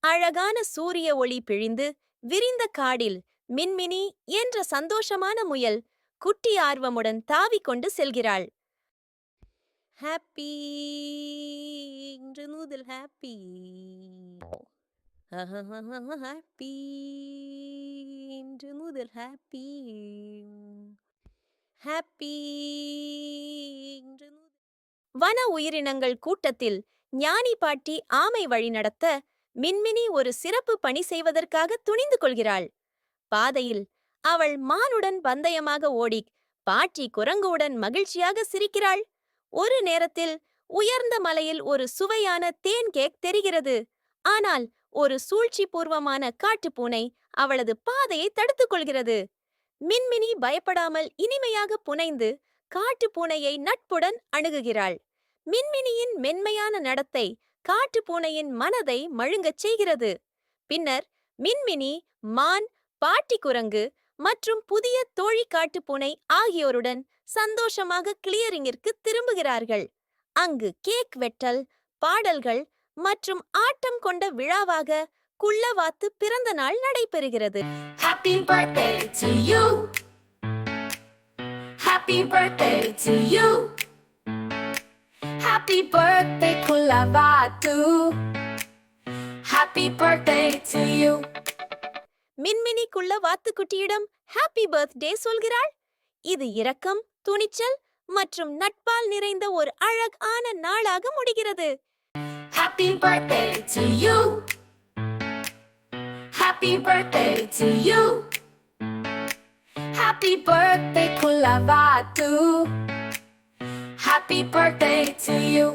அழகான சூரிய ஒளி பிழிந்து விரிந்த காடில் மின்மினி என்ற சந்தோஷமான முயல் குட்டி ஆர்வமுடன் தாவிக் கொண்டு செல்கிறாள். ஹாப்பி இன்று முதல் ஹாப்பி ஹாப்பி இன்று முதல் ஹாப்பி ஹாப்பி இன்று வன உயிரினங்கள் கூட்டத்தில் ஞானி பாட்டி ஆமை வழிநடத்த மின்மினி ஒரு சிறப்பு பணி செய்வதற்காக துணிந்து கொள்கிறாள். பாதையில் அவள் மானுடன் பந்தயமாக ஓடி பாட்டி குரங்குடன் மகிழ்ச்சியாக சிரிக்கிறாள். ஒரு நேரத்தில் உயர்ந்த மலையில் ஒரு சுவையான தேன் கேக் தெரிகிறது. ஆனால் ஒரு சூழ்ச்சி பூர்வமான காட்டுப்பூனை அவளது பாதையை தடுத்துக் கொள்கிறது. மின்மினி பயப்படாமல் இனிமையாக புனைந்து காட்டுப்பூனையை நட்புடன் அணுகுகிறாள். மின்மினியின் மென்மையான நடத்தை காட்டுப்பூனையின் மனதை மழுங்கச் செய்கிறது. பின்னர் மின்மினி, மான், பாட்டி குரங்கு மற்றும் புதிய தோழி காட்டுப்பூனை ஆகியோருடன் சந்தோஷமாக கிளியரிங்கிற்கு திரும்புகிறார்கள். அங்கு கேக் வெட்டல், பாடல்கள் மற்றும் ஆட்டம் கொண்ட விழாவாக குள்ளவாத்து பிறந்த நாள் நடைபெறுகிறது. Happy birthday to you. Happy birthday to you. Happy birthday Kulavatu. Happy birthday to you. Minmini குள்ளவாத்துக்குட்டியிடம் happy birthday சொல்கிறாள். இது இரக்கம், துணிச்சல் மற்றும் நட்பால் நிறைந்த ஒரு அழகான நாளாக முடிகிறது. Happy birthday to you. Happy birthday to you. Happy birthday Kulavatu. Happy birthday to you.